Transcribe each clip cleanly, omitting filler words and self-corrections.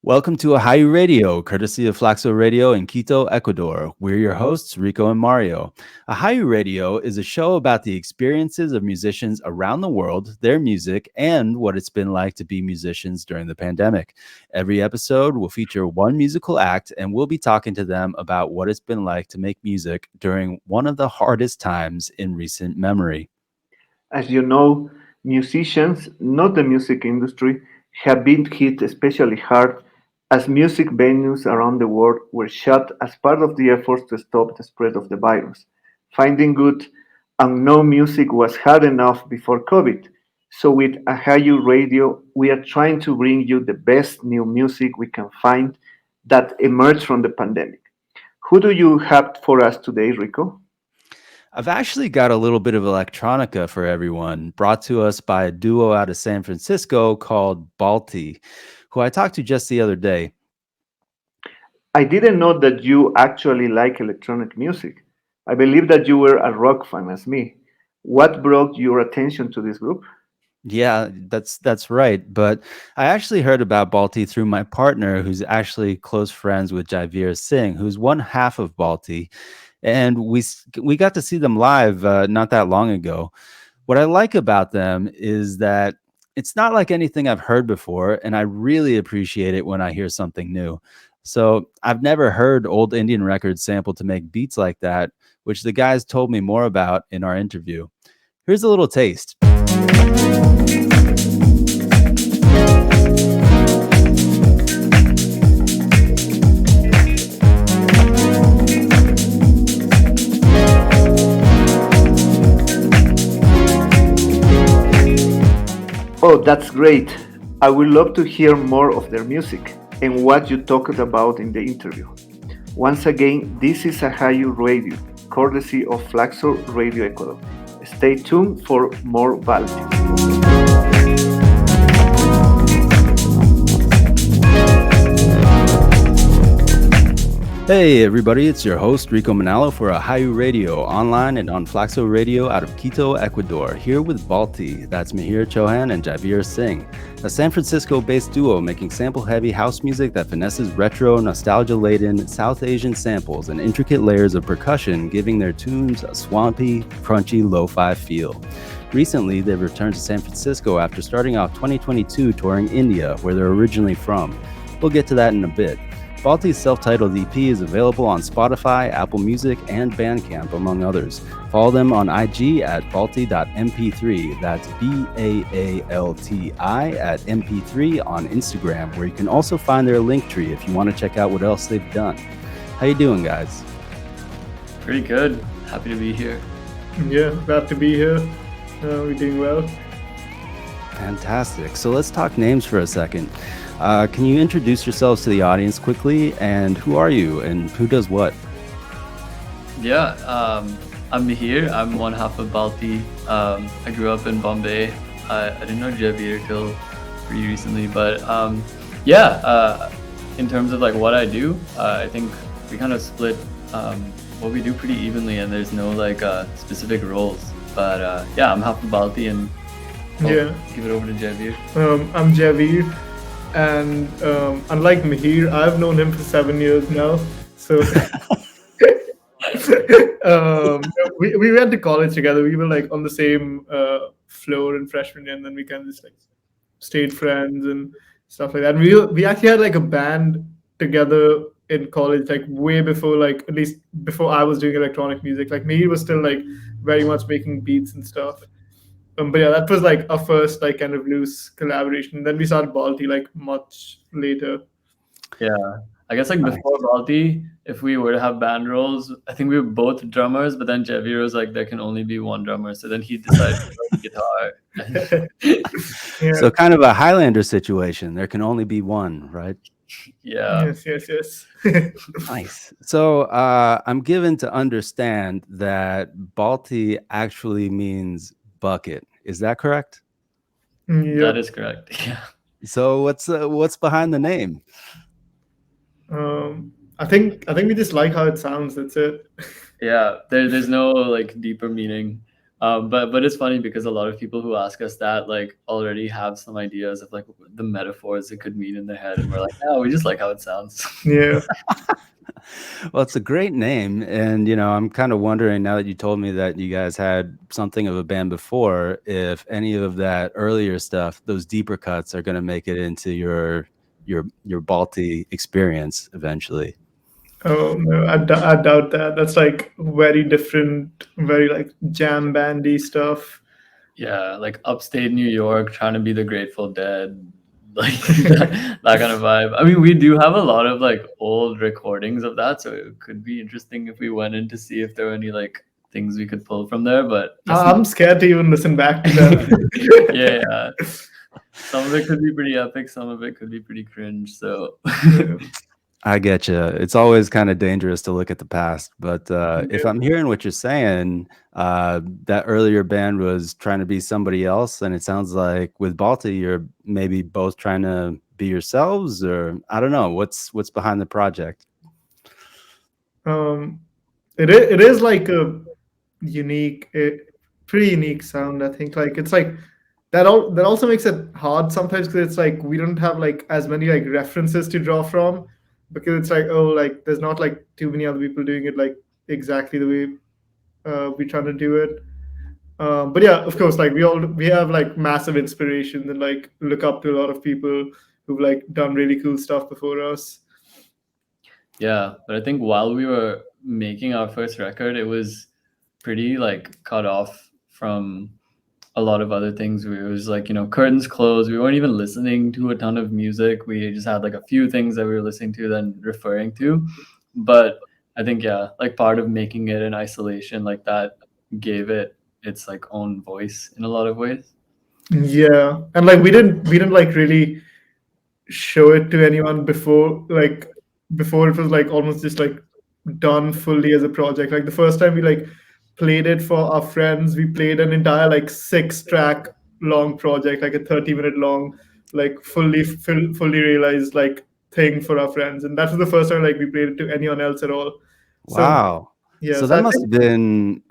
Welcome to Ajayu Radio, courtesy of FLACSO Radio in Quito, Ecuador. We're your hosts, Rico and Mario. Ajayu Radio is a show about the experiences of musicians around the world, their music, and what it's been like to be musicians during the pandemic. Every episode will feature one musical act, and we'll be talking to them about what it's been like to make music during one of the hardest times in recent memory. As you know, musicians, not the music industry, have been hit especially hard as music venues around the world were shut as part of the efforts to stop the spread of the virus. Finding good and no music was hard enough before COVID. So with Ajayu Radio, we are trying to bring you the best new music we can find that emerged from the pandemic. Who do you have for us today, Rico? I've actually got a little bit of electronica for everyone, brought to us by a duo out of San Francisco called Baalti, who I talked to just the other day. I didn't know that you actually like electronic music. I believe that you were a rock fan as me. What brought your attention to this group? Yeah, that's right. But I actually heard about Baalti through my partner, who's actually close friends with Jaiveer Singh, who's one half of Baalti, and we got to see them live not that long ago. What I like about them is that it's not like anything I've heard before, and I really appreciate it when I hear something new. So I've never heard old Indian records sampled to make beats like that, which the guys told me more about in our interview. Here's a little taste. Oh, that's great. I would love to hear more of their music and what you talked about in the interview. Once again, this is Ajayu Radio, courtesy of FLACSO Radio Ecuador. Stay tuned for more Baalti. Hey everybody, it's your host Enrico Manalo for Ajayu Radio, online and on FLACSO Radio out of Quito, Ecuador, here with Baalti, that's Mihir, Chauhan, and Jaiveer Singh, a San Francisco-based duo making sample-heavy house music that finesses retro, nostalgia-laden South Asian samples and intricate layers of percussion, giving their tunes a swampy, crunchy, lo-fi feel. Recently, they've returned to San Francisco after starting off 2022 touring India, where they're originally from. We'll get to that in a bit. Baalti's self-titled EP is available on Spotify, Apple Music, and Bandcamp, among others. Follow them on IG at baalti.mp3. That's Baalti at mp3 on Instagram, where you can also find their link tree if you want to check out what else they've done. How you doing, guys? Pretty good. Happy to be here. Yeah, glad to be here. We're doing well. Fantastic. So let's talk names for a second. Can you introduce yourselves to the audience quickly, and who are you and who does what? Yeah, I'm Mihir. I'm one half of Baalti. I grew up in Bombay. I didn't know Jaiveer till pretty recently, but in terms of like what I do, I think we kind of split what we do pretty evenly, and there's no like specific roles. But I'm half of Baalti, and I'll give it over to Jaiveer. I'm Jaiveer. And unlike Mihir, I've known him for 7 years now. So we went to college together. We were like on the same floor in freshman year, and then we kind of just like stayed friends and stuff like that. And we actually had like a band together in college, like way before, like at least before I was doing electronic music. Like Mihir was still like very much making beats and stuff. But yeah, that was like our first like kind of loose collaboration. Then we started Baalti like much later. Yeah, I guess like before Baalti, if we were to have band roles, I think we were both drummers, but then Jaiveer was like, there can only be one drummer. So then he decided to play guitar. So kind of a Highlander situation. There can only be one, right? Yeah. Yes. Nice. So I'm given to understand that Baalti actually means bucket. Is that correct? Yep. That is correct. Yeah. So what's behind the name? I think we just like how it sounds. That's it. Yeah, there's no like deeper meaning. But it's funny because a lot of people who ask us that like already have some ideas of like the metaphors it could mean in their head, and we're like, no, we just like how it sounds. Yeah. Well, it's a great name. And, I'm kind of wondering now that you told me that you guys had something of a band before, if any of that earlier stuff, those deeper cuts are going to make it into your Baalti experience eventually. Oh no, I doubt that. That's like very different, very like jam bandy stuff. Yeah, like upstate New York, trying to be the Grateful Dead, like that kind of vibe. I mean, we do have a lot of like old recordings of that, so it could be interesting if we went in to see if there were any like things we could pull from there. But I'm scared to even listen back to that. yeah. Some of it could be pretty epic, some of it could be pretty cringe. So I get you. It's always kind of dangerous to look at the past, but if I'm hearing what you're saying, that earlier band was trying to be somebody else, and it sounds like with Baalti, you're maybe both trying to be yourselves, or I don't know what's behind the project. It is like a unique, pretty unique sound. I think like it's like that also makes it hard sometimes because it's like we don't have like as many like references to draw from, because it's like, oh, like there's not like too many other people doing it like exactly the way we're trying to do it. But yeah, of course, like we have like massive inspiration and like look up to a lot of people who've like done really cool stuff before us. Yeah, but I think while we were making our first record, it was pretty like cut off from a lot of other things. It was like, curtains closed. We weren't even listening to a ton of music. We just had like a few things that we were listening to, then referring to. But I think, yeah, like part of making it in isolation like that gave it its like own voice in a lot of ways. Yeah, and like we didn't like really show it to anyone before it was like almost just like done fully as a project. Like the first time we like played it for our friends, we played an entire like 6-track long project, like a 30-minute long, like fully realized like thing for our friends, and that was the first time like we played it to anyone else at all. Wow. Yeah, So that must have been,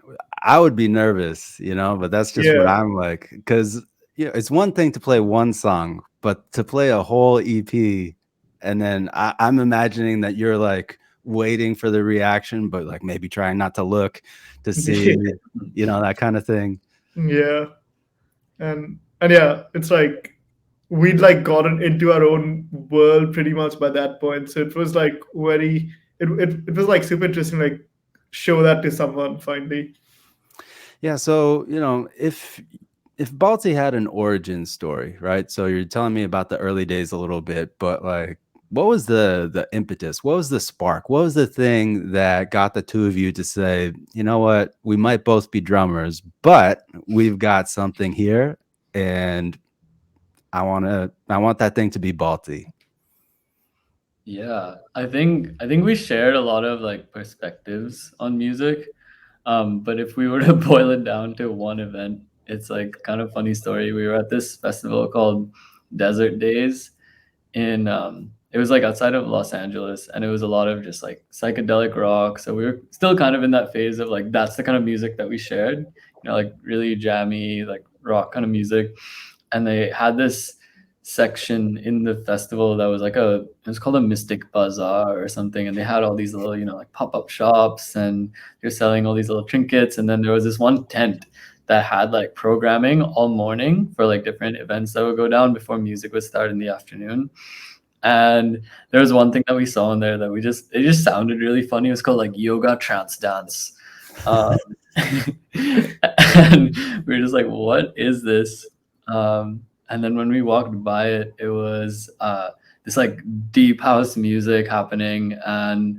I would be nervous, but that's just what I'm like, because it's one thing to play one song, but to play a whole EP, and then I'm imagining that you're like waiting for the reaction, but like maybe trying not to look to see, that kind of thing. Yeah, and yeah, it's like we'd like gotten into our own world pretty much by that point, so it was like it was like super interesting, like show that to someone finally. Yeah, so if Baalti had an origin story, right? So you're telling me about the early days a little bit, but like, what was the impetus? What was the spark? What was the thing that got the two of you to say, you know what, we might both be drummers, but we've got something here, and I want that thing to be Baalti? Yeah, I think we shared a lot of like perspectives on music. But if we were to boil it down to one event, it's like kind of funny story. We were at this festival called Desert Days in it was like outside of Los Angeles, and it was a lot of just like psychedelic rock. So we were still kind of in that phase of like that's the kind of music that we shared, like really jammy, like rock kind of music. And they had this section in the festival that was like it was called a Mystic Bazaar or something, and they had all these little like pop-up shops, and they're selling all these little trinkets. And then there was this one tent that had like programming all morning for like different events that would go down before music would start in the afternoon. And there was one thing that we saw in there that it just sounded really funny. It was called like yoga trance dance. And we were just like, what is this? And then when we walked by it, it was this like deep house music happening, and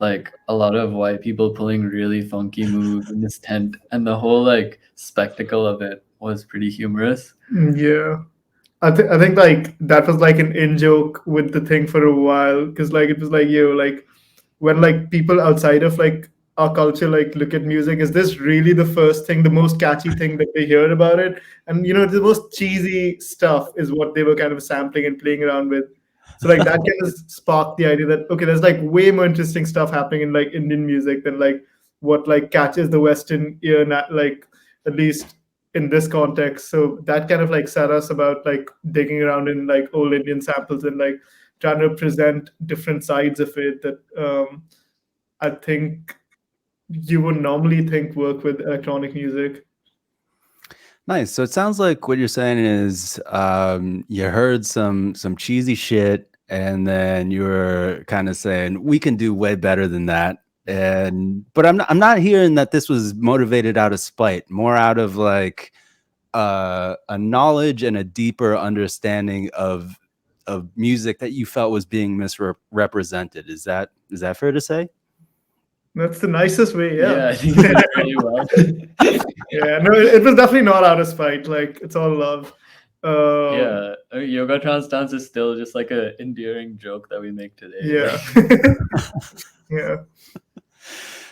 like a lot of white people pulling really funky moves in this tent, and the whole like spectacle of it was pretty humorous. Yeah, I think like that was like an in joke with the thing for a while, because like it was like, like when like people outside of like our culture like look at music, is this really the first thing, the most catchy thing that they hear about it? And the most cheesy stuff is what they were kind of sampling and playing around with. So like that kind of sparked the idea that okay, there's like way more interesting stuff happening in like Indian music than like what like catches the Western ear like at least in this context. So that kind of like set us about like digging around in like old Indian samples and like trying to present different sides of it that I think you would normally think work with electronic music. Nice. So it sounds like what you're saying is you heard some cheesy shit, and then you were kind of saying we can do way better than that. But I'm not hearing that this was motivated out of spite, more out of like a knowledge and a deeper understanding of music that you felt was being misrepresented. Is that fair to say? That's the nicest way. Yeah. I think you did it really well. Yeah, no, it was definitely not out of spite. Like, it's all love. Yeah, yoga trance dance is still just like a endearing joke that we make today. Yeah. Yeah.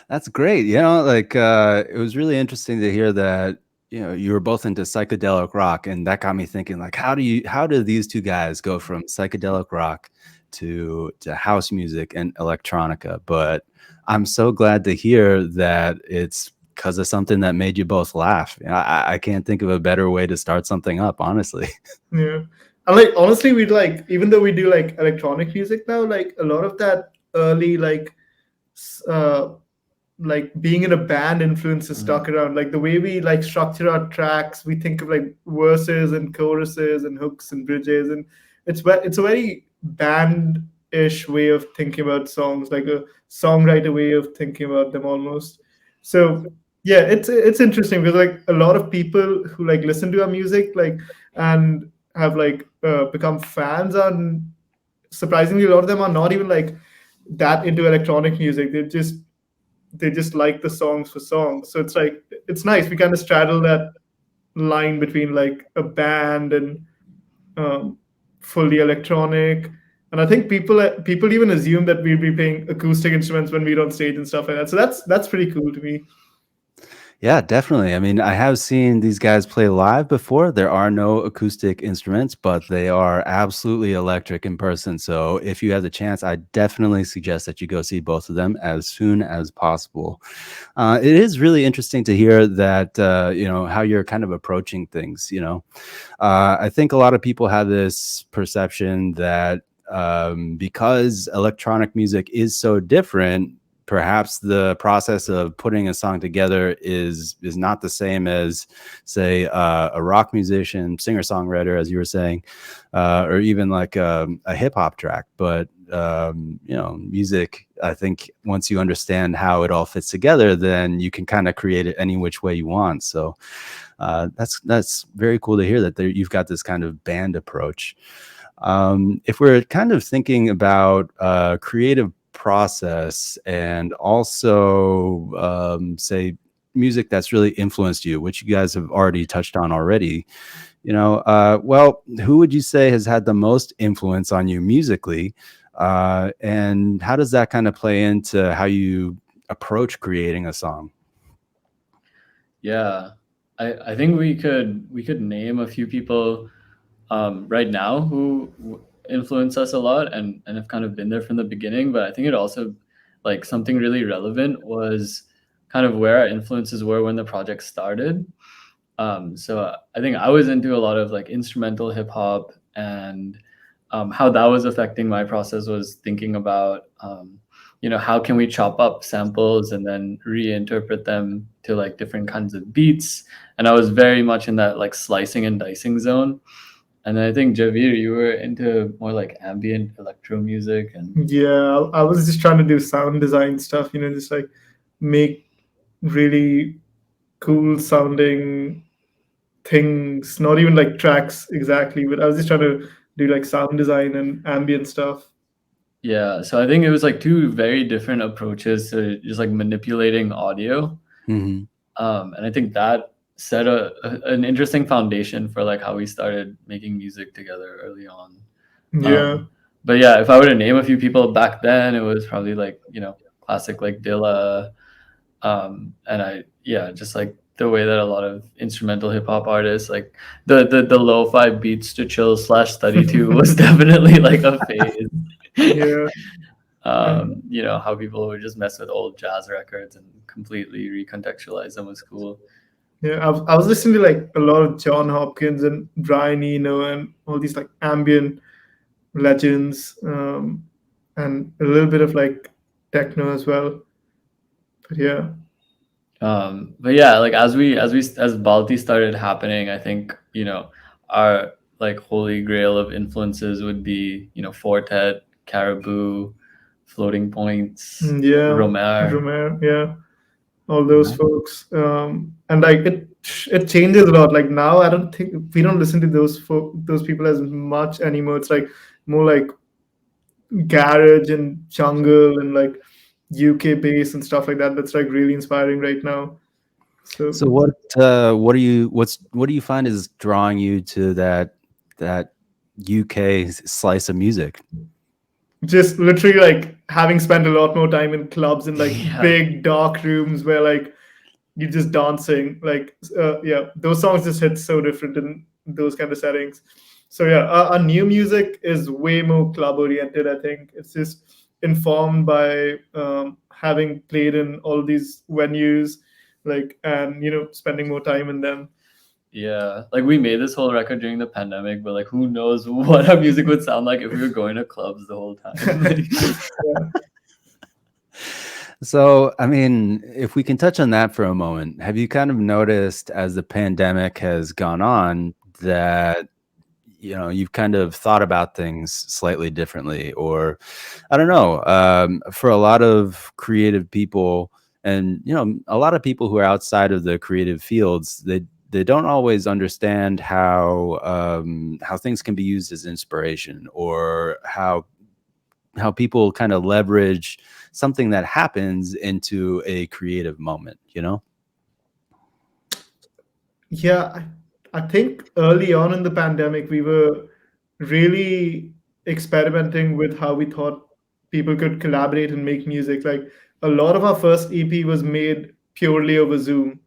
That's great. You know, like it was really interesting to hear that, you know, you were both into psychedelic rock, and that got me thinking, like, how do these two guys go from psychedelic rock to house music and electronica? But I'm so glad to hear that it's because of something that made you both laugh. You know, I can't think of a better way to start something up, honestly. Yeah. And like, honestly, we'd like, even though we do like electronic music now, like a lot of that early like being in a band influence is stuck around. Like the way we like structure our tracks, we think of like verses and choruses and hooks and bridges, and it's a very band-ish way of thinking about songs, like a songwriter way of thinking about them almost. So yeah, it's interesting because like a lot of people who like listen to our music like and have like become fans, and surprisingly a lot of them are not even like that into electronic music. They just like the songs for songs. So it's like, it's nice. We kind of straddle that line between like a band and fully electronic. And I think people even assume that we'll be playing acoustic instruments when we're on stage and stuff like that. So that's pretty cool to me. Yeah, definitely. I mean, I have seen these guys play live before. There are no acoustic instruments, but they are absolutely electric in person. So if you have the chance, I definitely suggest that you go see both of them as soon as possible. It is really interesting to hear that, you know, how you're kind of approaching things, you know. I think a lot of people have this perception that because electronic music is so different, perhaps the process of putting a song together is not the same as, say, a rock musician, singer-songwriter, as you were saying, or even like a hip-hop track. But you know, music, I think once you understand how it all fits together, then you can kind of create it any which way you want. So that's very cool to hear that you've got this kind of band approach. If we're kind of thinking about creative process and also say music that's really influenced you, which you guys have already touched on already, you know, well, who would you say has had the most influence on you musically, and how does that kind of play into how you approach creating a song? Yeah, I think we could name a few people right now who influence us a lot and have kind of been there from the beginning. But I think it also, like, something really relevant was kind of where our influences were when the project started. So I think I was into a lot of like instrumental hip hop, and how that was affecting my process was thinking about you know, how can we chop up samples and then reinterpret them to like different kinds of beats. And I was very much in that like slicing and dicing zone. And then I think, Jaiveer, you were into more like ambient electro music. And Yeah, I was just trying to do sound design stuff, you know, just like make really cool sounding things, not even like tracks exactly, but I was just trying to do like sound design and ambient stuff. yeah, so I think it was like two very different approaches to just like manipulating audio. Mm-hmm. And I think that set an interesting foundation for like how we started making music together early on. Yeah. But yeah, if I were to name a few people back then, it was probably like, you know, classic like Dilla. And just like the way that a lot of instrumental hip hop artists, like the lo-fi beats to chill / study to was definitely like a phase. Yeah. You know, how people would just mess with old jazz records and completely recontextualize them was cool. Yeah, I was listening to like a lot of John Hopkins and Brian Eno and all these like ambient legends, and a little bit of like techno as well. But yeah, But yeah, like as Baalti started happening, I think, you know, our like holy grail of influences would be, you know, Fortet, Caribou, Floating Points, yeah, Romer. Romer, yeah, all those folks, and like it changes a lot. Like now, I don't think we don't listen to those people as much anymore. It's like more like garage and jungle and like UK bass and stuff like that. That's like really inspiring right now. So So what do you find is drawing you to that UK slice of music? just literally like having spent a lot more time in clubs and like Yeah. big dark rooms where like you're just dancing, like yeah, those songs just hit so different in those kind of settings. So yeah, our new music is way more club oriented. I think it's just informed by having played in all these venues, like, and spending more time in them. Yeah, like we made this whole record during the pandemic, but like who knows what our music would sound like if we were going to clubs the whole time. So, I mean, if we can touch on that for a moment, have you kind of noticed as the pandemic has gone on that, you know, you've kind of thought about things slightly differently? Or I don't know, for a lot of creative people and, you know, a lot of people who are outside of the creative fields, they don't always understand how things can be used as inspiration, or how people kind of leverage something that happens into a creative moment, you know? Yeah, I think early on in the pandemic, we were really experimenting with how we thought people could collaborate and make music. Like a lot of our first EP was made purely over Zoom.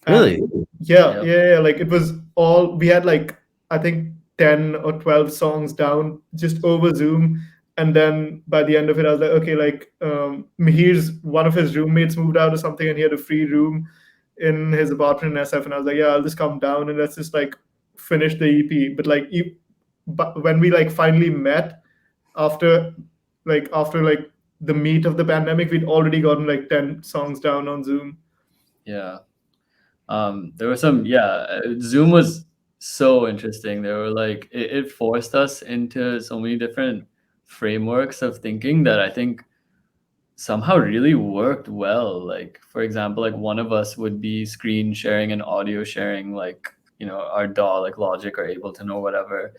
And Really? yeah, Yep. yeah, like it was all we had like I think 10 or 12 songs down just over Zoom. And then by the end of it, I was like, okay, like Mihir's one of his roommates moved out or something, and he had a free room in his apartment in SF, and I was like, yeah, I'll just come down and let's just like finish the EP. But like, but when we like finally met after like the meat of the pandemic, we'd already gotten like 10 songs down on Zoom. Yeah. There were some, Zoom was so interesting. There were like, it forced us into so many different frameworks of thinking that I think somehow really worked well. Like, for example, like one of us would be screen sharing and audio sharing, like, you know, our DAW, like Logic or Ableton or whatever.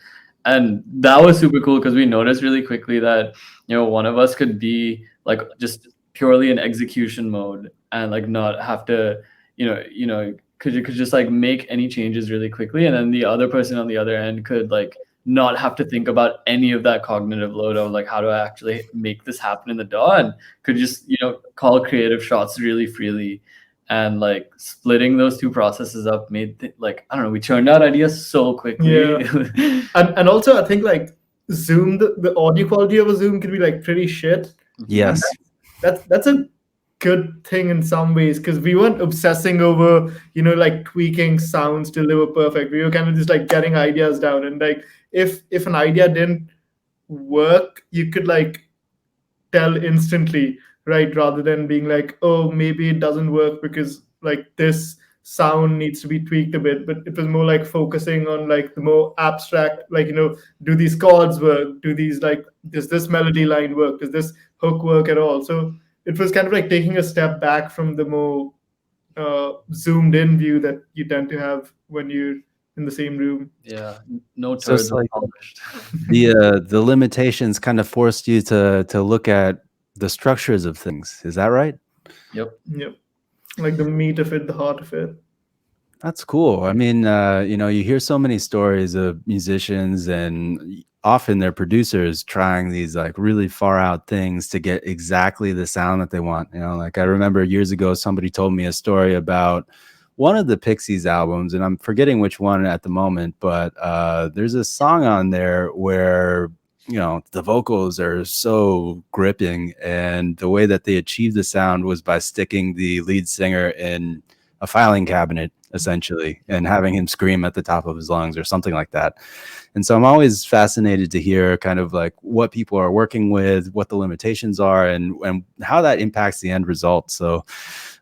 And that was super cool because we noticed really quickly that, you know, one of us could be like just purely in execution mode and like not have to, could just like make any changes really quickly. And then the other person on the other end could like not have to think about any of that cognitive load of like, how do I actually make this happen in the DAW, and could just, call creative shots really freely. And like splitting those two processes up made like, I don't know, we churned out ideas so quickly. Yeah. and also I think like Zoom, the audio quality of a Zoom can be like pretty shit. Yes. That's a good thing in some ways, because we weren't obsessing over like tweaking sounds till they were perfect. We were kind of just like getting ideas down, and like if an idea didn't work, you could like tell instantly, right? Rather than being like, oh, maybe it doesn't work because like this sound needs to be tweaked a bit. But it was more like focusing on like the more abstract, like, do these chords work? Do these like, does this melody line work? Does this hook work at all? So it was kind of like taking a step back from the more zoomed in view that you tend to have when you're in the same room. Yeah, no So it's turds were like published. the limitations kind of forced you to look at the structures of things. Is that right? Yep. Like the meat of it, the heart of it. That's cool. I mean, you hear so many stories of musicians and often their producers trying these like really far out things to get exactly the sound that they want. You know, like I remember years ago, somebody told me a story about one of the Pixies albums, and I'm forgetting which one at the moment, but there's a song on there where, the vocals are so gripping, and the way that they achieved the sound was by sticking the lead singer in a filing cabinet essentially, and having him scream at the top of his lungs or something like that. And so I'm always fascinated to hear kind of like what people are working with, what the limitations are, and how that impacts the end result. So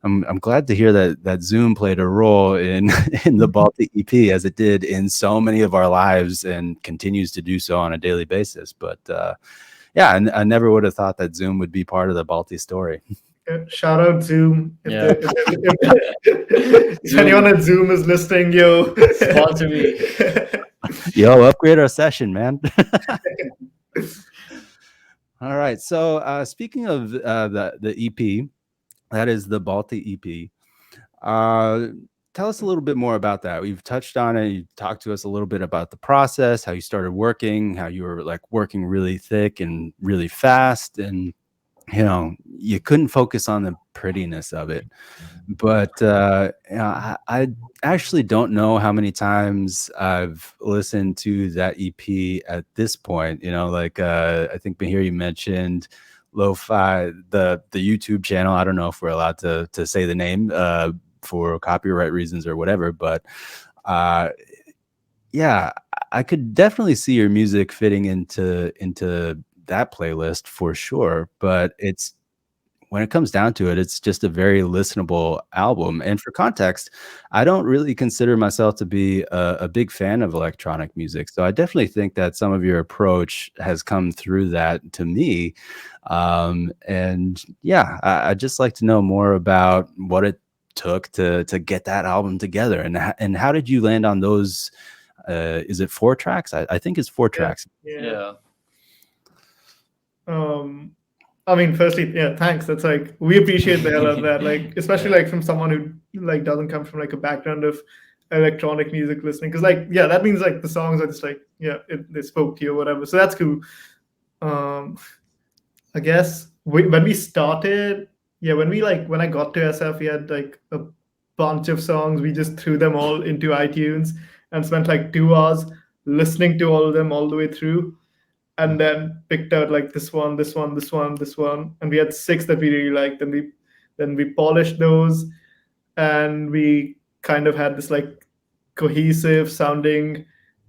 I'm glad to hear that Zoom played a role in the Baalti EP, as it did in so many of our lives and continues to do so on a daily basis. But yeah, I never would have thought that Zoom would be part of the Baalti story. Shout out Zoom. Yeah. If anyone at Zoom is listening, yo, Sponsor me. Yo, upgrade our session, man. All right. So speaking of the EP, that is the Baalti EP. Tell us a little bit more about that. We've touched on it. You talked to us a little bit about the process, how you started working, how you were like working really thick and really fast, and you know, you couldn't focus on the prettiness of it. But you know, I actually don't know how many times I've listened to that EP at this point. You know, like I think Mihir, you mentioned Lo-Fi, the YouTube channel. I don't know if we're allowed to say the name for copyright reasons or whatever, but yeah, I could definitely see your music fitting into that playlist for sure. But it's, when it comes down to it, it's just a very listenable album. And for context, I don't really consider myself to be a big fan of electronic music. So I definitely think that some of your approach has come through that to me. And yeah, I'd just like to know more about what it took to get that album together. And how did you land on those? Is it 4 tracks? I think it's 4 tracks. Yeah. I mean, firstly, yeah, thanks. That's like, we appreciate the hell out of that. Like, especially like from someone who like doesn't come from like a background of electronic music listening. Cause like, yeah, that means like the songs are just like, yeah, they spoke to you or whatever. So that's cool. I guess when we started, yeah, when I got to SF, we had like a bunch of songs. We just threw them all into iTunes and spent like 2 hours listening to all of them all the way through. And then picked out like this one, and we had 6 that we really liked. And then we polished those, and we kind of had this like cohesive sounding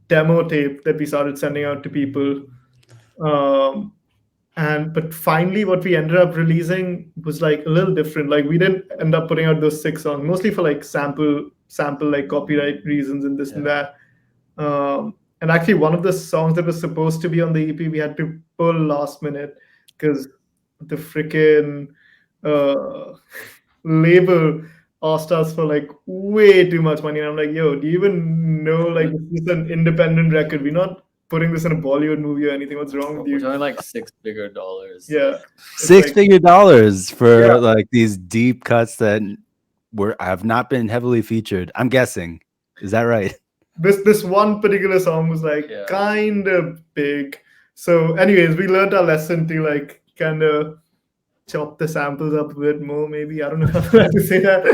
demo tape that we started sending out to people. But finally, what we ended up releasing was like a little different. Like, we didn't end up putting out those 6 songs, mostly for like sample like copyright reasons and this and that. And actually, one of the songs that was supposed to be on the EP, we had to pull last minute because the freaking label asked us for like way too much money. And I'm like, yo, do you even know, like, this is an independent record? We're not putting this in a Bollywood movie or anything. What's wrong with you? We're talking like $6-figure dollars. Yeah. 6-figure dollars for like these deep cuts that have not been heavily featured, I'm guessing. Is that right? This one particular song was like kind of big. So anyways, we learned our lesson to like kind of chop the samples up a bit more, maybe. I don't know how to say that.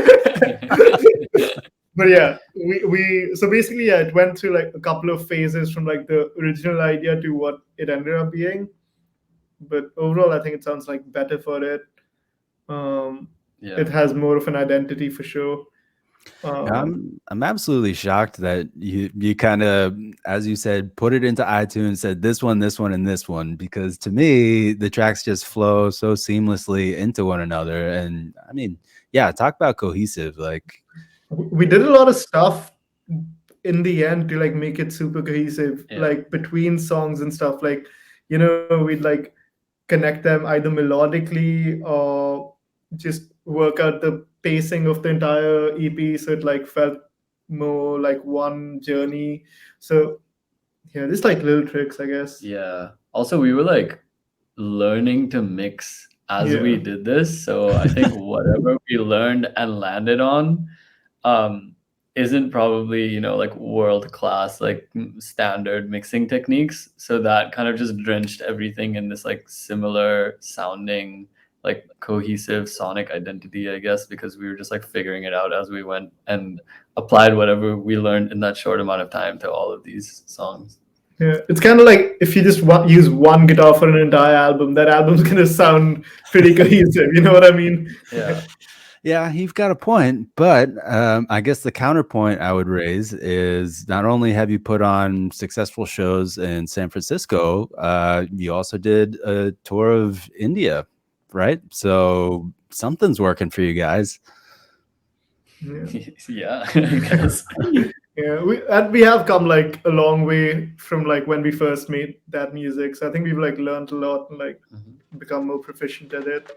But yeah, we so basically, yeah, it went through like a couple of phases from like the original idea to what it ended up being. But overall, I think it sounds like better for it. It has more of an identity for sure. I'm absolutely shocked that you kind of, as you said, put it into iTunes, said this one, and this one, because to me the tracks just flow so seamlessly into one another. And I mean, yeah, talk about cohesive. Like, we did a lot of stuff in the end to like make it super cohesive, like between songs and stuff. Like, you know, we'd like connect them either melodically or just work out the pacing of the entire EP so it like felt more like one journey. So yeah, just like little tricks, I guess. Yeah. Also, we were like learning to mix as we did this. So I think whatever we learned and landed on isn't probably, you know, like world class, like standard mixing techniques. So that kind of just drenched everything in this like similar sounding, like cohesive sonic identity, I guess, because we were just like figuring it out as we went and applied whatever we learned in that short amount of time to all of these songs. Yeah, it's kind of like if you just use one guitar for an entire album, that album's gonna sound pretty cohesive. You know what I mean? Yeah. Yeah, you've got a point, but I guess the counterpoint I would raise is not only have you put on successful shows in San Francisco, you also did a tour of India, right? So something's working for you guys. Yeah, I guess. Yeah, we have come like a long way from like when we first made that music. So I think we've like learned a lot and like become more proficient at it.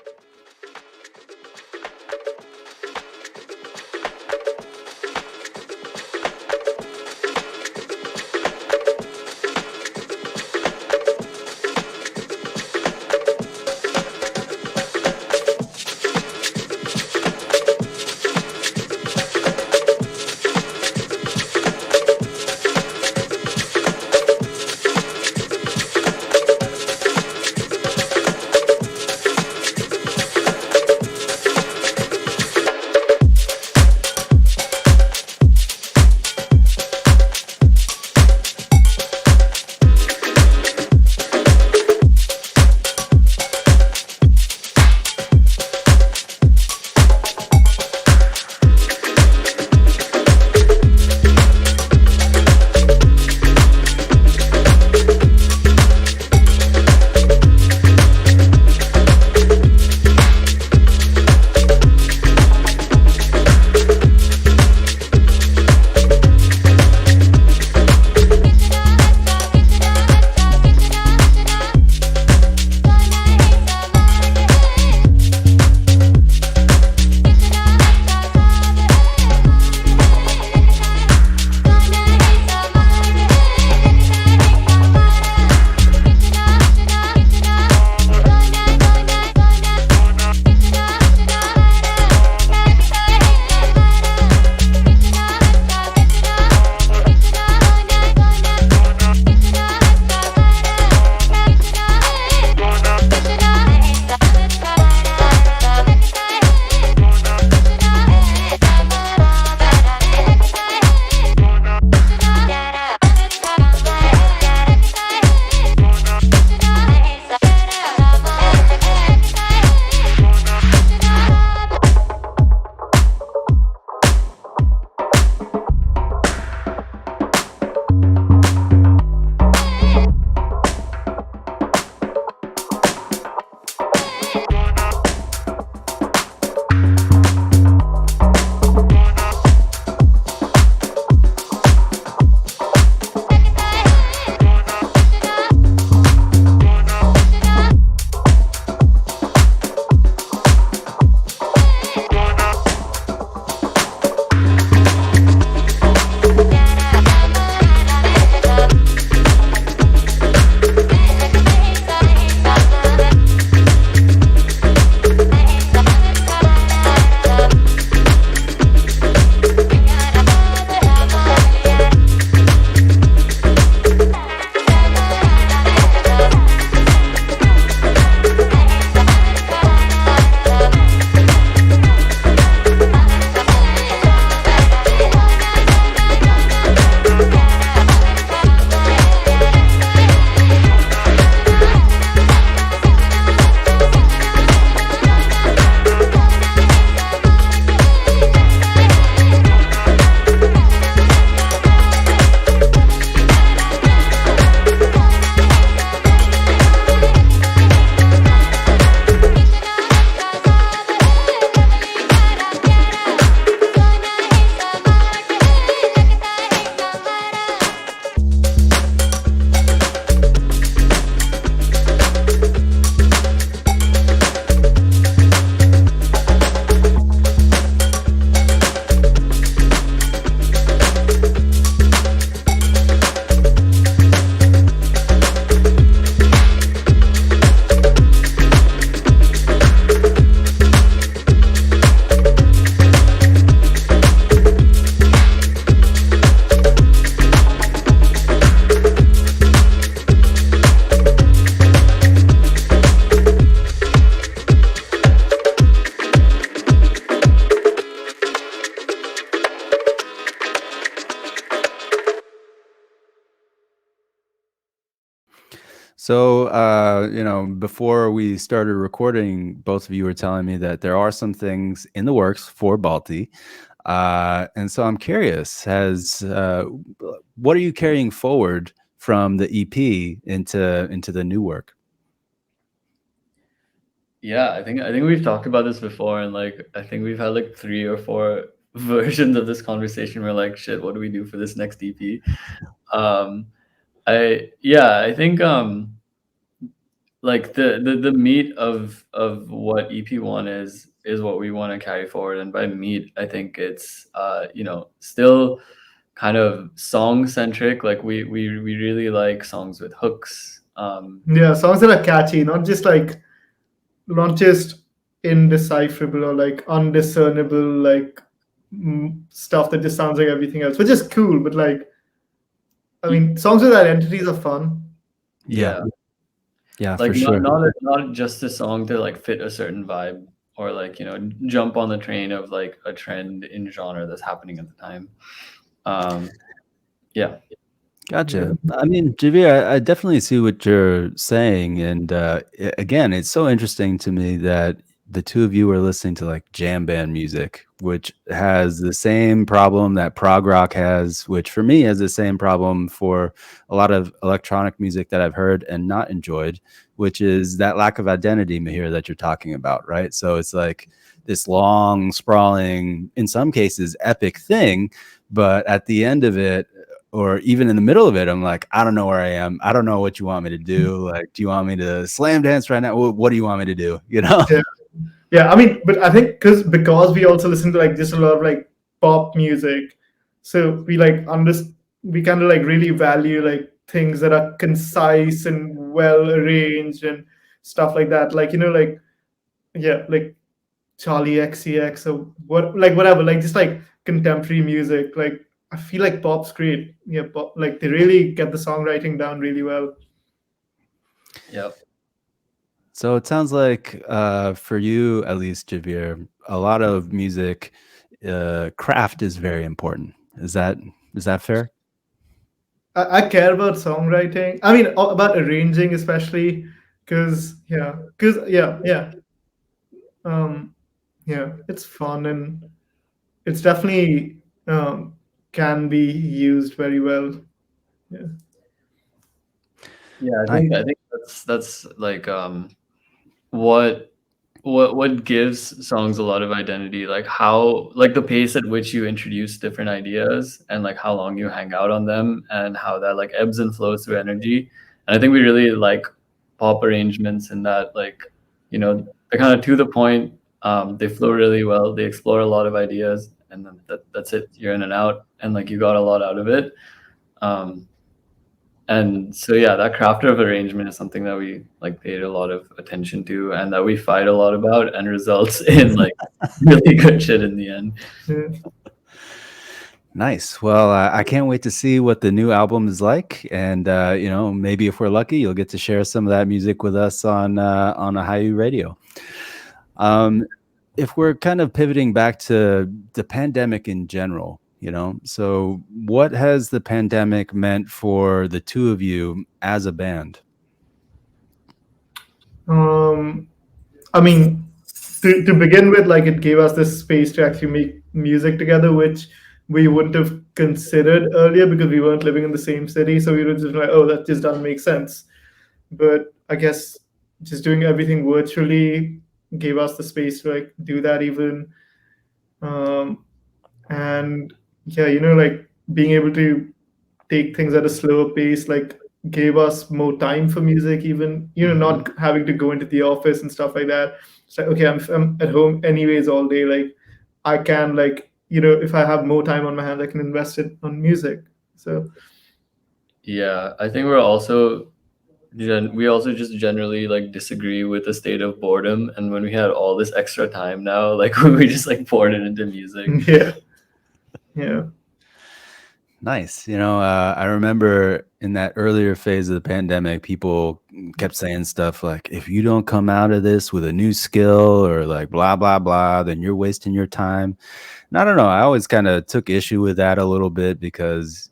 So, before we started recording, both of you were telling me that there are some things in the works for Baalti. And so I'm curious, what are you carrying forward from the EP into the new work? Yeah, I think we've talked about this before, and like I think we've had like 3 or 4 versions of this conversation. We're like, shit, what do we do for this next EP? I think like the meat of what EP1 is what we want to carry forward. And by meat, I think it's still kind of song centric. Like we really like songs with hooks. Yeah, songs that are catchy, not just indecipherable or like undiscernible, like stuff that just sounds like everything else, which is cool. But like, I mean, songs with identities are fun. Yeah, like for sure. not just a song to like fit a certain vibe or like jump on the train of like a trend in genre that's happening at the time. Yeah. Gotcha. I mean, Jaiveer, I definitely see what you're saying. And again, it's so interesting to me that the two of you are listening to like jam band music, which has the same problem that prog rock has, which for me has the same problem for a lot of electronic music that I've heard and not enjoyed, which is that lack of identity, Mihir, that you're talking about, right? So it's like this long, sprawling, in some cases, epic thing. But at the end of it, or even in the middle of it, I'm like, I don't know where I am. I don't know what you want me to do. Like, do you want me to slam dance right now? What do you want me to do? Yeah. I mean, but I think because we also listen to like just a lot of like pop music, so we like we kind of like really value like things that are concise and well arranged and stuff like that. Like like like Charlie XCX or whatever, like just like contemporary music. Like I feel like pop's great. Yeah, pop, like they really get the songwriting down really well. Yeah. So it sounds like for you, at least, Jaiveer, a lot of music craft is very important. Is that fair? I care about songwriting. I mean, about arranging especially, because it's fun and it's definitely can be used very well. I think that's like what gives songs a lot of identity, like how, like the pace at which you introduce different ideas and like how long you hang out on them and how that like ebbs and flows through energy. And I think we really like pop arrangements in that, like they're kind of to the point. They flow really well, they explore a lot of ideas, and then that's it, you're in and out, and like you got a lot out of it. And so that crafter of arrangement is something that we like paid a lot of attention to and that we fight a lot about, and results in like really good shit in the end. Nice. Well, I can't wait to see what the new album is like, and maybe if we're lucky, you'll get to share some of that music with us on Ajayu Radio. If we're kind of pivoting back to the pandemic in general, so what has the pandemic meant for the two of you as a band? I mean, to begin with, like it gave us this space to actually make music together, which we wouldn't have considered earlier because we weren't living in the same city. So we were just like, oh, that just doesn't make sense. But I guess just doing everything virtually gave us the space to like do that even. And like being able to take things at a slower pace, like gave us more time for music, even not having to go into the office and stuff like that. It's like, okay, I'm at home anyways all day, like I can, like if I have more time on my hands, I can invest it on music. So I think we also just generally like disagree with the state of boredom, and when we had all this extra time now, like we just like poured it into music. Yeah. Nice. I remember in that earlier phase of the pandemic, people kept saying stuff like, if you don't come out of this with a new skill or like blah, blah, blah, then you're wasting your time. And I don't know. I always kind of took issue with that a little bit because,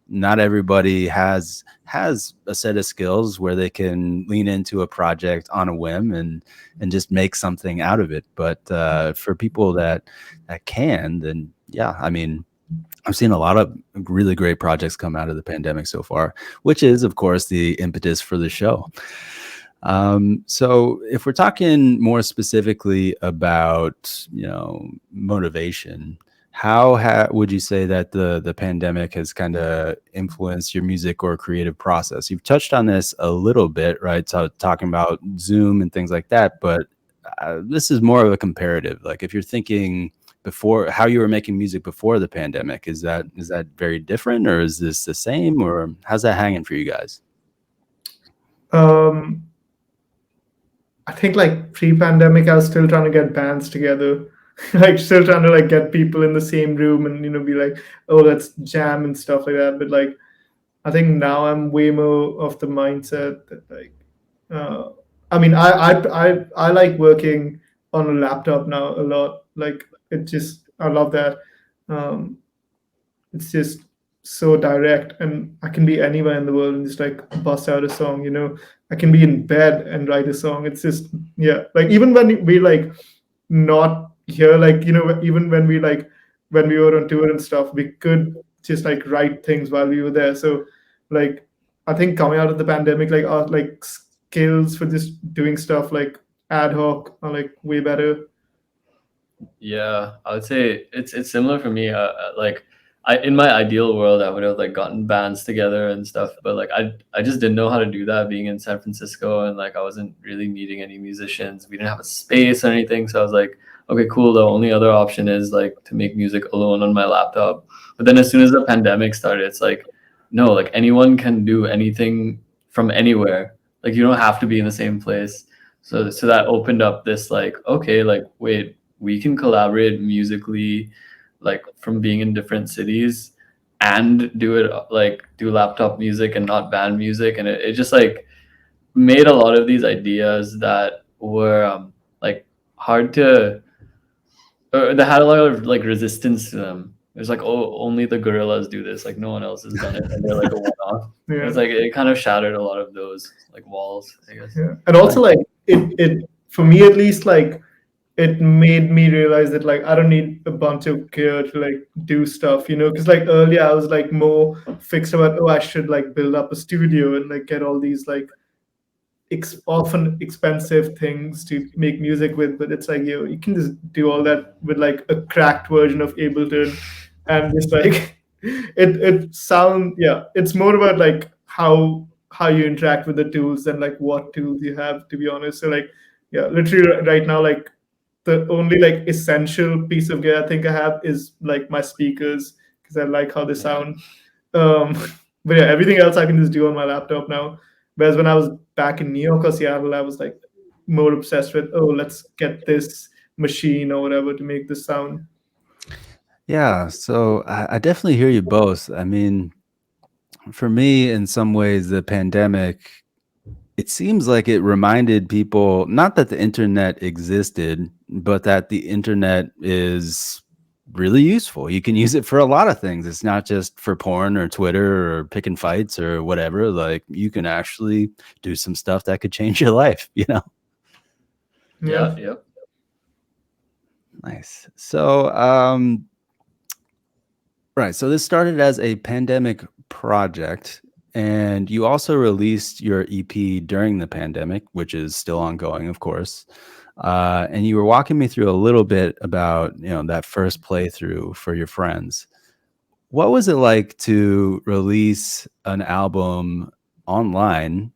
not everybody has a set of skills where they can lean into a project on a whim and just make something out of it. But for people that can, then yeah, I mean, I've seen a lot of really great projects come out of the pandemic so far, which is, of course, the impetus for the show. So if we're talking more specifically about, motivation, how would you say that the pandemic has kind of influenced your music or creative process? You've touched on this a little bit, right? So talking about Zoom and things like that, but this is more of a comparative. Like if you're thinking before, how you were making music before the pandemic, is that very different, or is this the same, or how's that hanging for you guys? I think like pre-pandemic, I was still trying to get bands together, like still trying to like get people in the same room and be like, oh, let's jam and stuff like that. But like, I think now I'm way more of the mindset that like, I mean, I like working on a laptop now a lot. Like I love that. It's just so direct, and I can be anywhere in the world and just like bust out a song. I can be in bed and write a song. It's just, yeah, like even when we like not here, like even when we were on tour and stuff, we could just like write things while we were there. So like I think coming out of the pandemic, like our like skills for just doing stuff like ad hoc are like way better. Yeah, I would say it's similar for me. Like in my ideal world, I would have like gotten bands together and stuff, but like I just didn't know how to do that being in San Francisco, and like I wasn't really meeting any musicians. We didn't have a space or anything, so I was like, okay, cool. The only other option is like to make music alone on my laptop. But then as soon as the pandemic started, it's like, no, like anyone can do anything from anywhere. Like you don't have to be in the same place. So that opened up this like, okay, like wait, we can collaborate musically, like from being in different cities, and do laptop music and not band music. And it just like made a lot of these ideas that were like hard to, or they had a lot of like resistance to them. It was like, oh, only the gorillas do this, like no one else has done it, and they're like a one-off. Yeah. It's like it kind of shattered a lot of those like walls, I guess. Yeah. And also like it for me at least, like it made me realize that like I don't need a bunch of gear to like do stuff, because like earlier I was like more fixed about, oh, I should like build up a studio and like get all these like often expensive things to make music with. But it's like you can just do all that with like a cracked version of Ableton, and just like it's more about like how you interact with the tools than like what tools you have, to be honest. So like literally right now, like the only like essential piece of gear I think I have is like my speakers, because I like how they sound. But yeah, everything else I can just do on my laptop now. Whereas when I was back in New York or Seattle, I was like more obsessed with, oh, let's get this machine or whatever to make this sound. Yeah, so I definitely hear you both. I mean, for me, in some ways, the pandemic, it seems like it reminded people not that the internet existed, but that the internet is really useful. You can use it for a lot of things. It's not just for porn or Twitter or picking fights or whatever. Like you can actually do some stuff that could change your life, Yeah. Yep. Nice. So, right. So this started as a pandemic project, and you also released your EP during the pandemic, which is still ongoing, of course. And you were walking me through a little bit about, that first playthrough for your friends. What was it like to release an album online,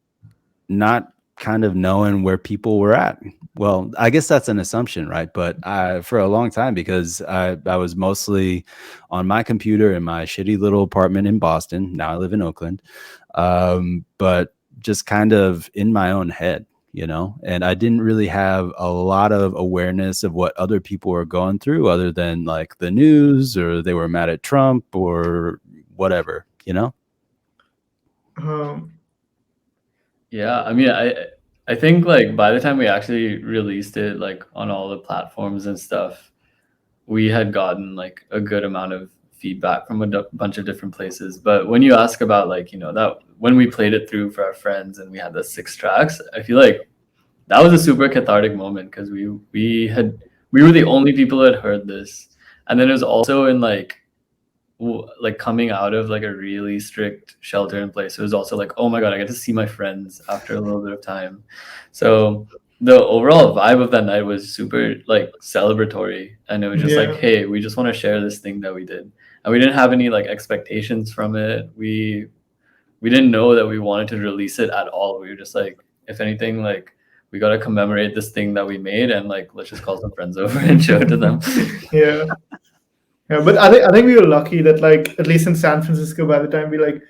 not kind of knowing where people were at? Well, I guess that's an assumption, right? But for a long time, because I was mostly on my computer in my shitty little apartment in Boston. Now I live in Oakland, but just kind of in my own head, and I didn't really have a lot of awareness of what other people were going through other than like the news, or they were mad at Trump or whatever, Yeah, I mean, I think like by the time we actually released it, like on all the platforms and stuff, we had gotten like a good amount of feedback from a bunch of different places. But when you ask about like, you know, that when we played it through for our friends and we had the 6 tracks, I feel like that was a super cathartic moment because we were the only people that heard this. And then it was also in like coming out of like a really strict shelter in place. It was also like, oh my God, I get to see my friends after a little bit of time. So the overall vibe of that night was super like celebratory, and it was just like, hey, we just want to share this thing that we did, and we didn't have any like expectations from it. We didn't know that we wanted to release it at all. We were just like, if anything, like we got to commemorate this thing that we made, and like let's just call some friends over and show it to them. Yeah, but I think we were lucky that like at least in San Francisco, by the time we like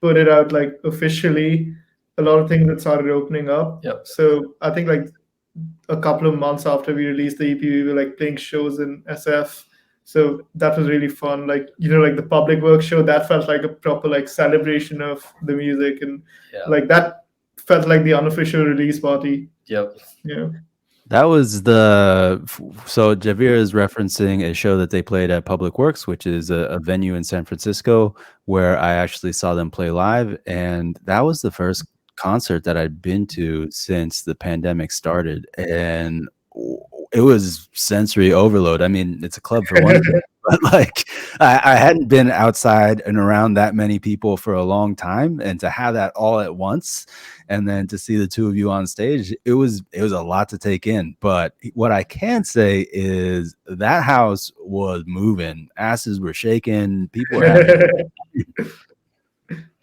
put it out like officially, a lot of things that started opening up. Yep. So I think like a couple of months after we released the EP, we were like playing shows in SF. So that was really fun. Like, you know, like the public work show, that felt like a proper like celebration of the music, and like that felt like the unofficial release party. Yep. Yeah. That was so Jaiveer is referencing a show that they played at Public Works, which is a venue in San Francisco where I actually saw them play live. And that was the first concert that I'd been to since the pandemic started. And it was sensory overload. I mean, it's a club for one thing, but like I hadn't been outside and around that many people for a long time, and to have that all at once, and then to see the two of you on stage, it was a lot to take in. But what I can say is that house was moving, asses were shaking, people were having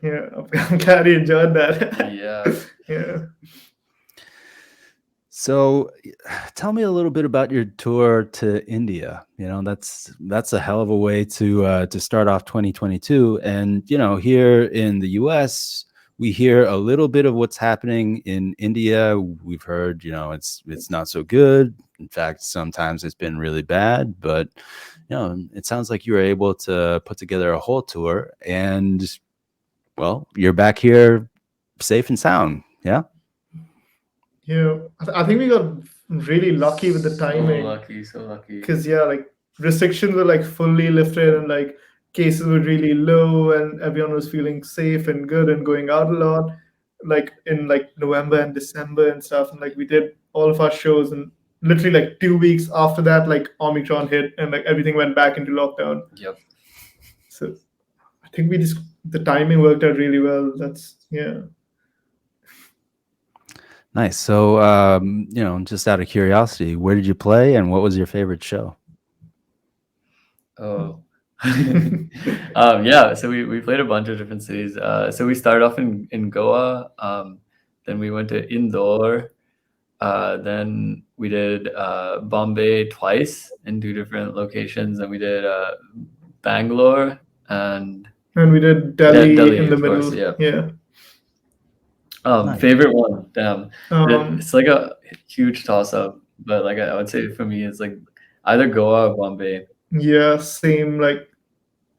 yeah, I'm glad you enjoyed that. Yeah. So tell me a little bit about your tour to India. You know, that's a hell of a way to start off 2022. And, you know, here in the US, we hear a little bit of what's happening in India. We've heard, you know, it's not so good. In fact, sometimes it's been really bad, but, you know, it sounds like you were able to put together a whole tour, and, well, you're back here safe and sound. Yeah. Yeah, I think we got really lucky with the timing. So lucky. Because like restrictions were like fully lifted, and like cases were really low, and everyone was feeling safe and good and going out a lot, like in like November and December and stuff. And like we did all of our shows, and literally like 2 weeks after that, like Omicron hit, and like everything went back into lockdown. Yep. So I think the timing worked out really well. Nice. So, you know, just out of curiosity, where did you play, and what was your favorite show? Oh, yeah. So we played a bunch of different cities. So we started off in Goa. Then we went to Indore. Then we did Bombay twice in 2 different locations. And we did Bangalore and we did Delhi in the middle. Course, yeah. Nice. Favorite one, damn. It's like a huge toss-up, but like I would say for me, it's like either Goa or Bombay. Yeah, same. Like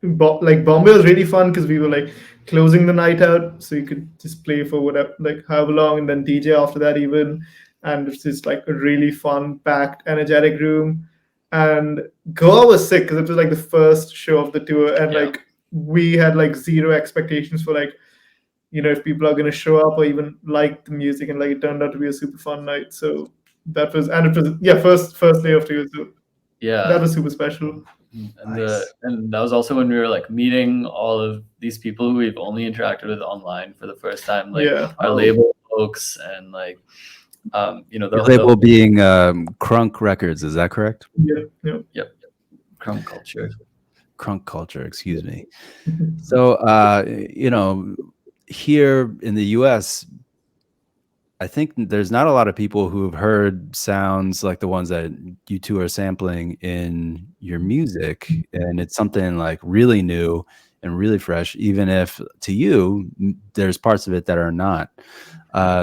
Bombay was really fun because we were like closing the night out, so you could just play for whatever, like however long, and then DJ after that even. And it's just like a really fun, packed, energetic room. And Goa was sick because it was like the first show of the tour, and like we had like zero expectations for like, you know, if people are going to show up or even like the music, and like it turned out to be a super fun night. So that was, and it was first day of tour, so that was super special. And and that was also when we were like meeting all of these people who we've only interacted with online for the first time, like our label folks, and like you know, the label being Crunk Records, is that correct? Yep. Crunk Culture, excuse me. So you know, here in the US, I think there's not a lot of people who have heard sounds like the ones that you two are sampling in your music, and it's something like really new and really fresh, even if to you there's parts of it that are not.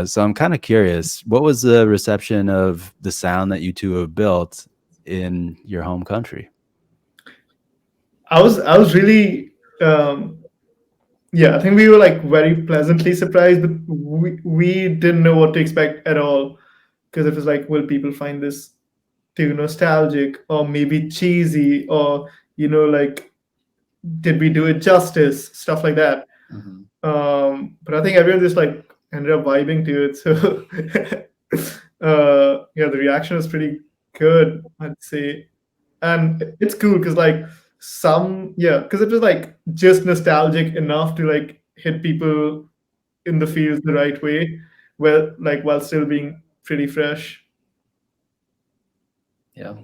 So I'm kind of curious, what was the reception of the sound that you two have built in your home country? I was really I think we were like very pleasantly surprised, but we didn't know what to expect at all, because it was like, will people find this too nostalgic or maybe cheesy, or, you know, like did we do it justice, stuff like that. But I think everyone just like ended up vibing to it. So yeah, the reaction was pretty good, I'd say. And it's cool because like because it was like just nostalgic enough to like hit people in the feels the right way, while still being pretty fresh. Yeah.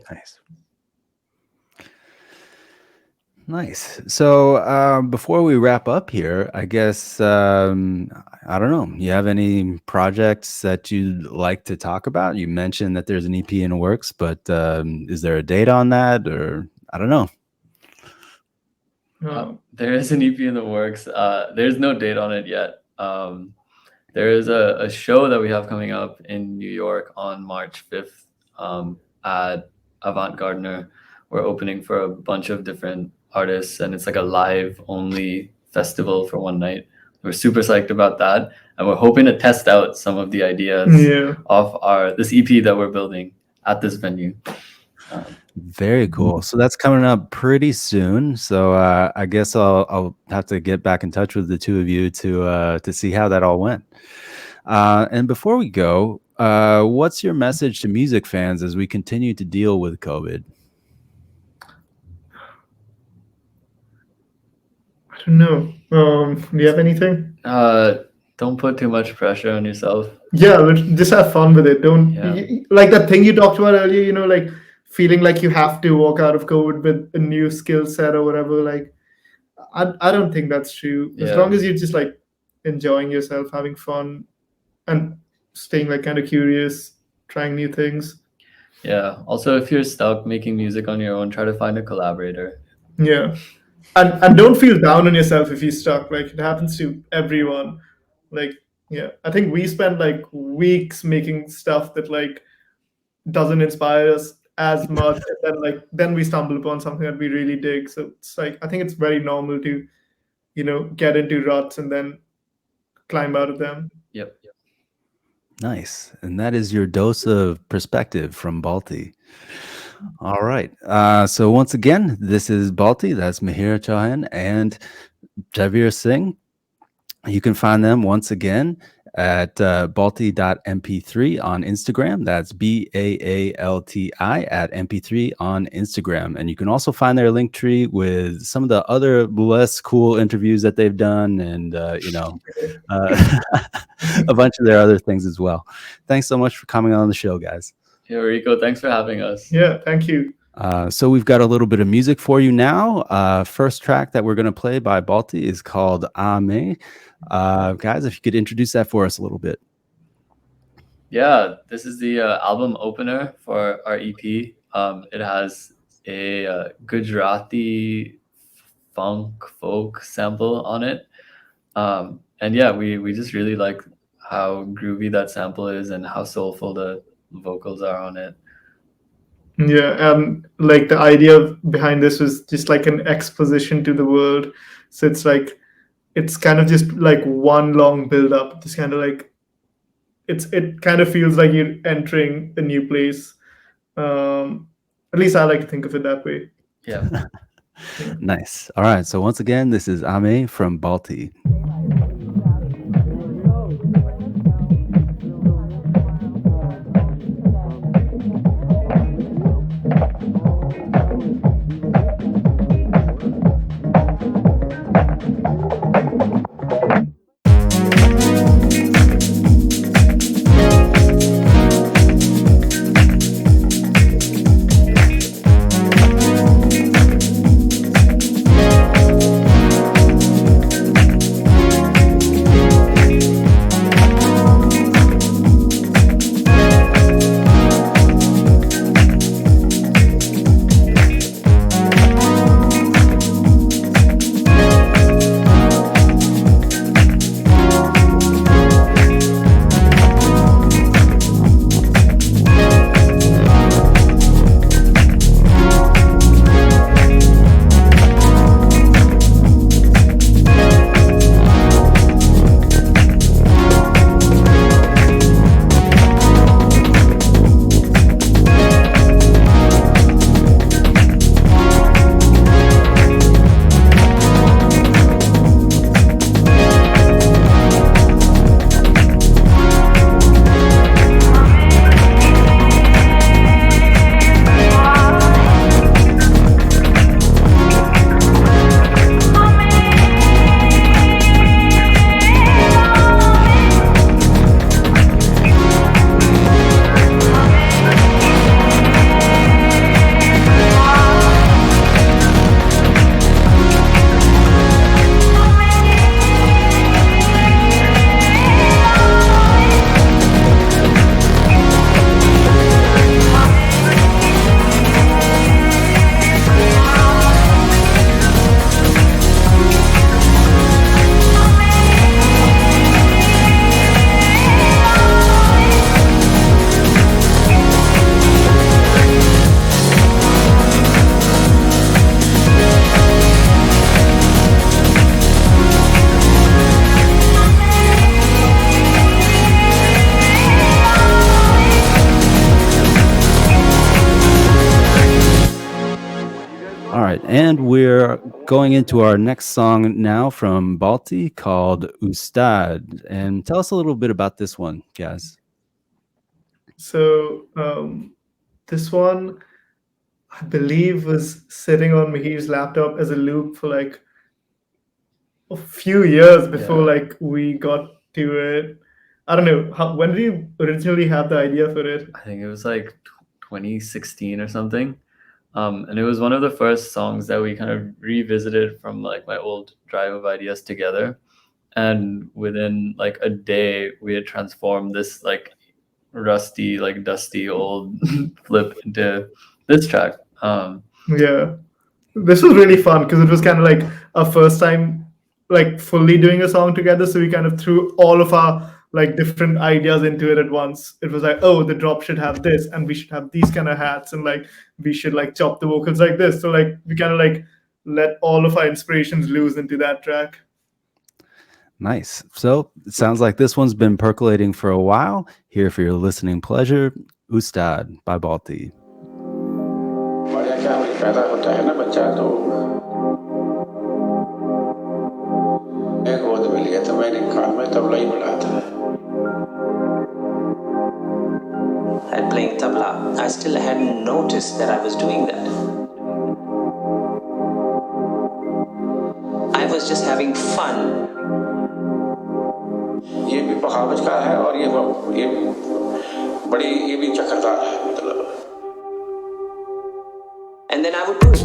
Nice. So before we wrap up here, I guess, I don't know, you have any projects that you'd like to talk about? You mentioned that there's an EP in the works, but is there a date on that, or I don't know? There is an EP in the works. There's no date on it yet. There is a show that we have coming up in New York on March 5th at Avant Gardner. We're opening for a bunch of different artists, and it's like a live only festival for one night. We're super psyched about that, and we're hoping to test out some of the ideas of this EP that we're building at this venue. Very cool. So that's coming up pretty soon. So I guess I'll have to get back in touch with the two of you to see how that all went. And before we go, what's your message to music fans as we continue to deal with COVID? I don't know. Do you have anything? Don't put too much pressure on yourself. Yeah, just have fun with it. Like that thing you talked about earlier, like feeling like you have to walk out of COVID with a new skill set or whatever. Like, I don't think that's true. As long as you're just like enjoying yourself, having fun, and staying like kind of curious, trying new things. Yeah. Also, if you're stuck making music on your own, try to find a collaborator. Yeah. And don't feel down on yourself if you're stuck. Like, it happens to everyone. Like, yeah, I think we spend like weeks making stuff that like doesn't inspire us as much, and then we stumble upon something that we really dig. So it's like, I think it's very normal to, get into ruts and then climb out of them. Yep. Nice. And that is your dose of perspective from Baalti. All right. So once again, this is Baalti. That's Mihir, Chauhan, and Jaiveer Singh. You can find them once again at Baalti.mp3 on Instagram. That's BAALTI at MP3 on Instagram. And you can also find their link tree with some of the other less cool interviews that they've done, and a bunch of their other things as well. Thanks so much for coming on the show, guys. Yeah, Rico, thanks for having us. Yeah, thank you. So we've got a little bit of music for you now. First track that we're going to play by Baalti is called Ame. Guys, if you could introduce that for us a little bit. Yeah, this is the album opener for our EP. It has a Gujarati funk folk sample on it. And yeah, we just really like how groovy that sample is and how soulful the vocals are on it. Yeah, like the idea behind this was just like an exposition to the world. So it's kind of just like one long build up. Just kind of like it kind of feels like you're entering a new place. At least I like to think of it that way. Yeah. Nice. All right. So once again, this is Ame from Baalti. right, and we're going into our next song now from Baalti called Ustad. And tell us a little bit about this one, guys. So this one, I believe, was sitting on Mihir's laptop as a loop for like a few years before like we got to it. I don't know. When did you originally have the idea for it? I think it was like 2016 or something. And it was one of the first songs that we kind of revisited from like my old drive of ideas together. And within like a day, we had transformed this like rusty, like dusty old flip into this track. Yeah, this was really fun because it was kind of like our first time like fully doing a song together. So we kind of threw all of our like different ideas into it at once. It was like, oh, the drop should have this, and we should have these kind of hats, and like we should like chop the vocals like this. So like we kind of like let all of our inspirations loose into that track. Nice. So it sounds like this one's been percolating for a while. Here for your listening pleasure, Ustad by Baalti. And playing tabla, I still hadn't noticed that I was doing that. I was just having fun. ये भी बगावत का है और ये बड़ी ये भी चक्रदार है मतलब. And then I would do it.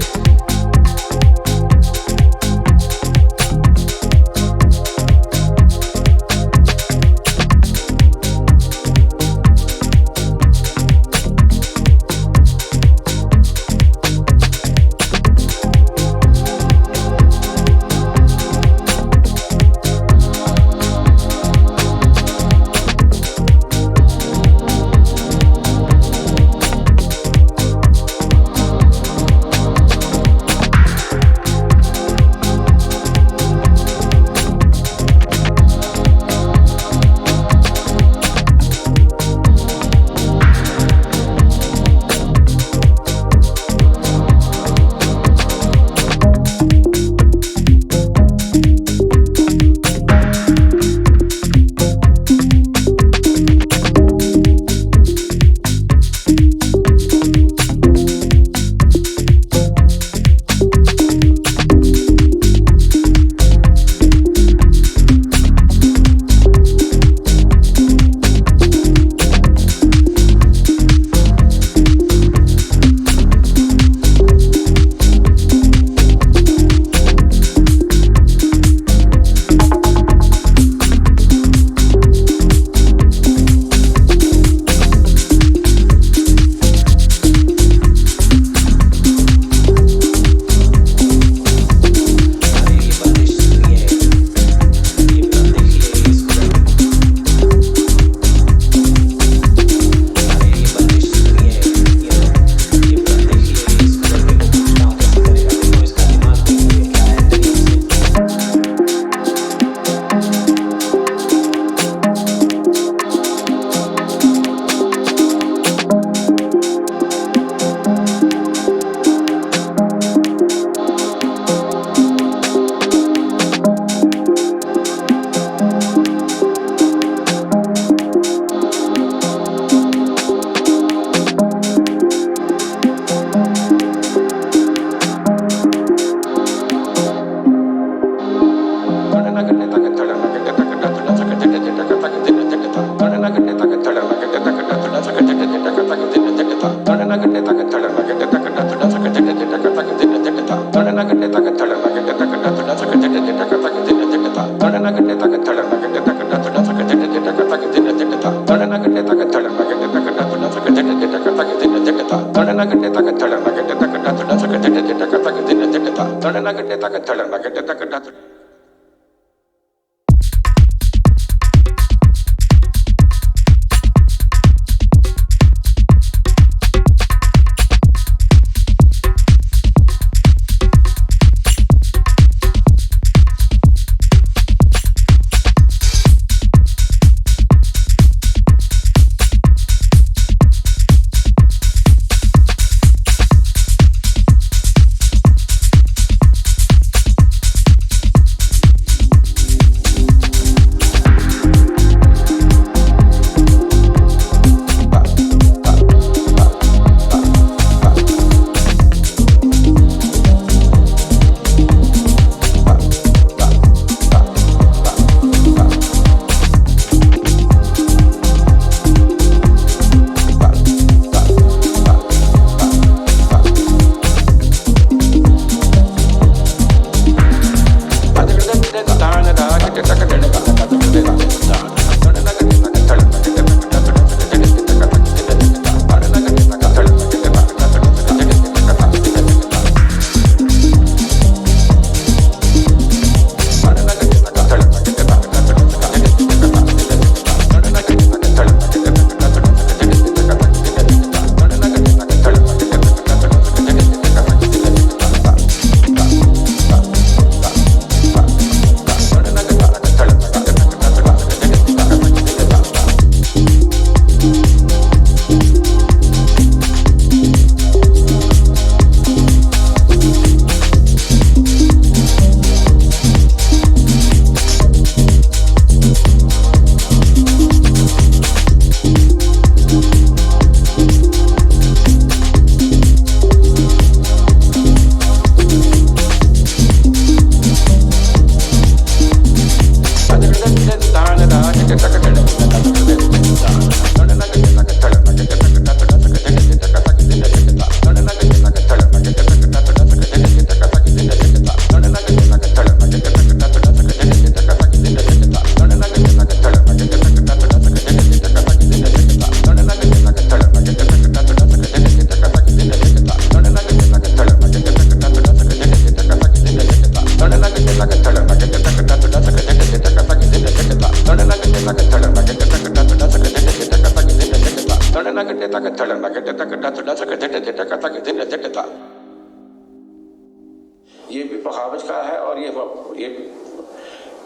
ये भी पखावज का है और ये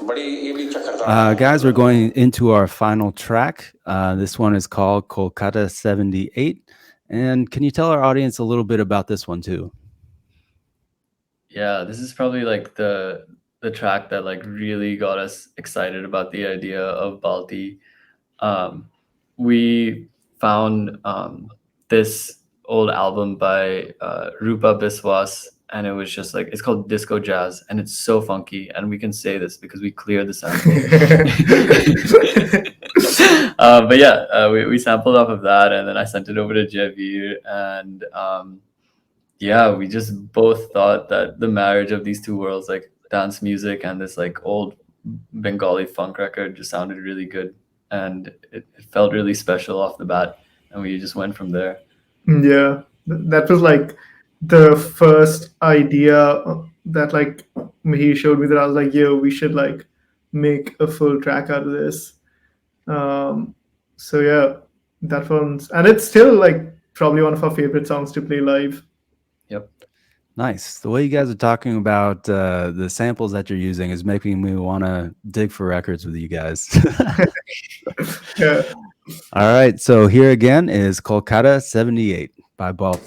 बड़ी ये भी चक्रधार. Guys, we're going into our final track. This one is called Kolkata 78. And can you tell our audience a little bit about this one too? Yeah, this is probably like the track that like really got us excited about the idea of Baalti. We found this old album by Rupa Biswas, and it was just like, it's called Disco Jazz, and it's so funky, and we can say this because we cleared the sample. But yeah, we sampled off of that, and then I sent it over to Jaiveer, and yeah, we just both thought that the marriage of these two worlds, like dance music and this like old Bengali funk record, just sounded really good, and it felt really special off the bat, and we just went from there. Yeah, that was like the first idea that like Mihir showed me, that I was like, yo, we should like make a full track out of this. So yeah, that one's, and it's still like probably one of our favorite songs to play live. Yep. Nice. The way you guys are talking about the samples that you're using is making me want to dig for records with you guys. Yeah. All right. So here again is Kolkata 78 by Baalti.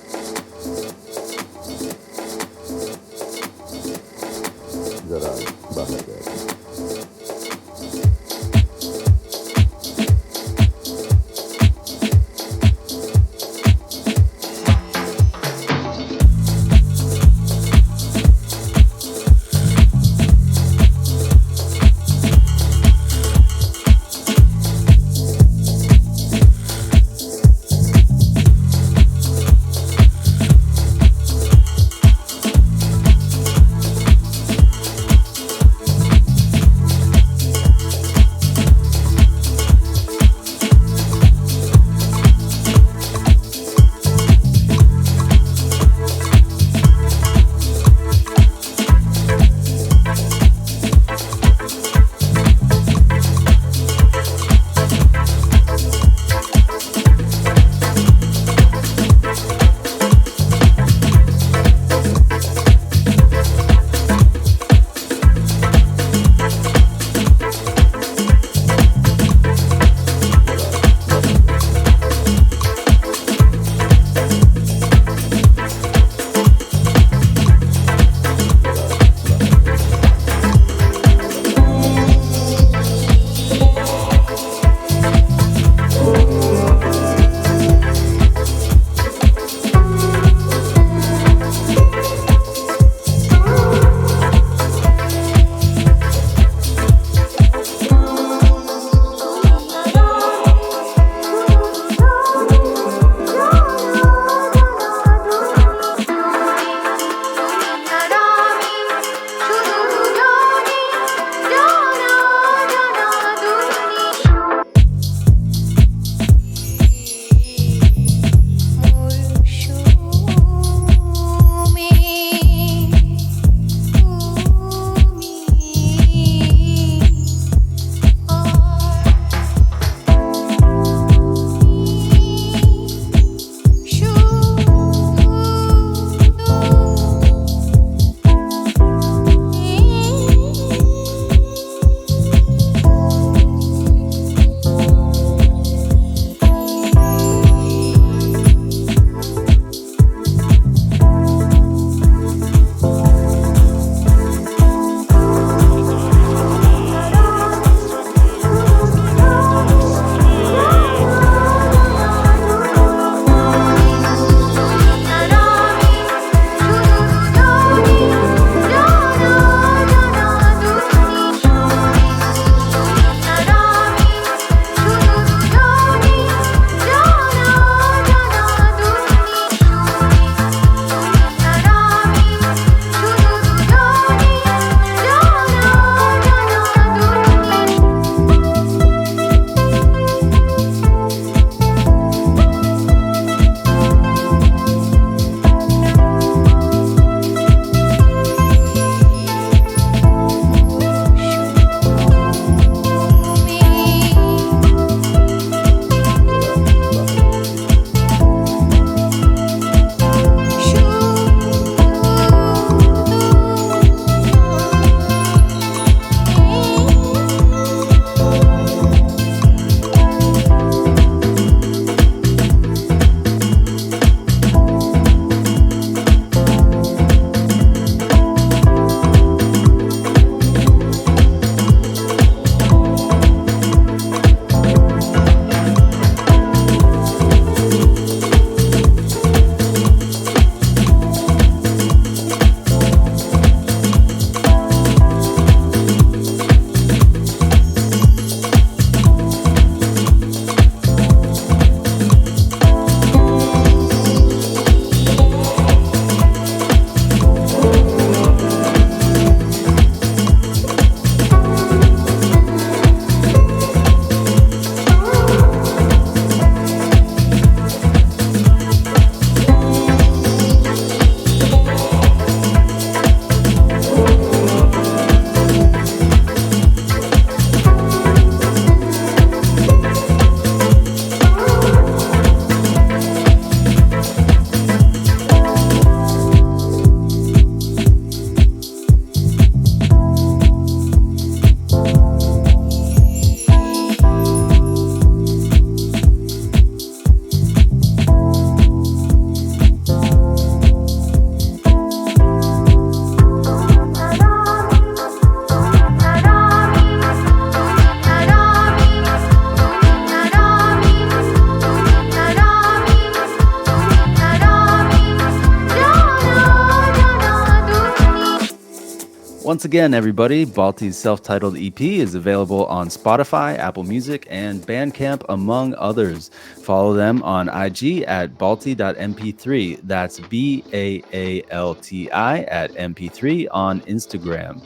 Once again, everybody, Baalti's self-titled EP is available on Spotify, Apple Music, and Bandcamp, among others. Follow them on IG at baalti.mp3. That's BAALTI at mp3 on Instagram.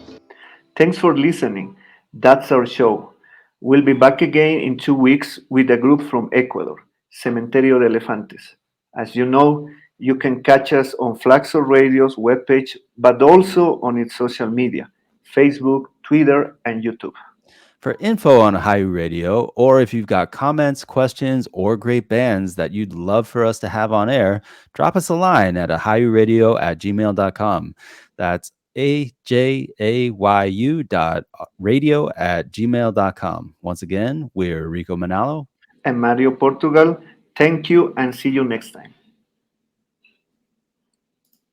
Thanks for listening. That's our show. We'll be back again in 2 weeks with a group from Ecuador, Cementerio de Elefantes. As you know, you can catch us on FLACSO Radio's webpage, but also on its social media, Facebook, Twitter, and YouTube. For info on Ajayu Radio, or if you've got comments, questions, or great bands that you'd love for us to have on air, drop us a line at ajayuradio@gmail.com. That's AJAYU.radio@gmail.com. Once again, we're Enrico Manalo And Mario Portugal, thank you and see you next time.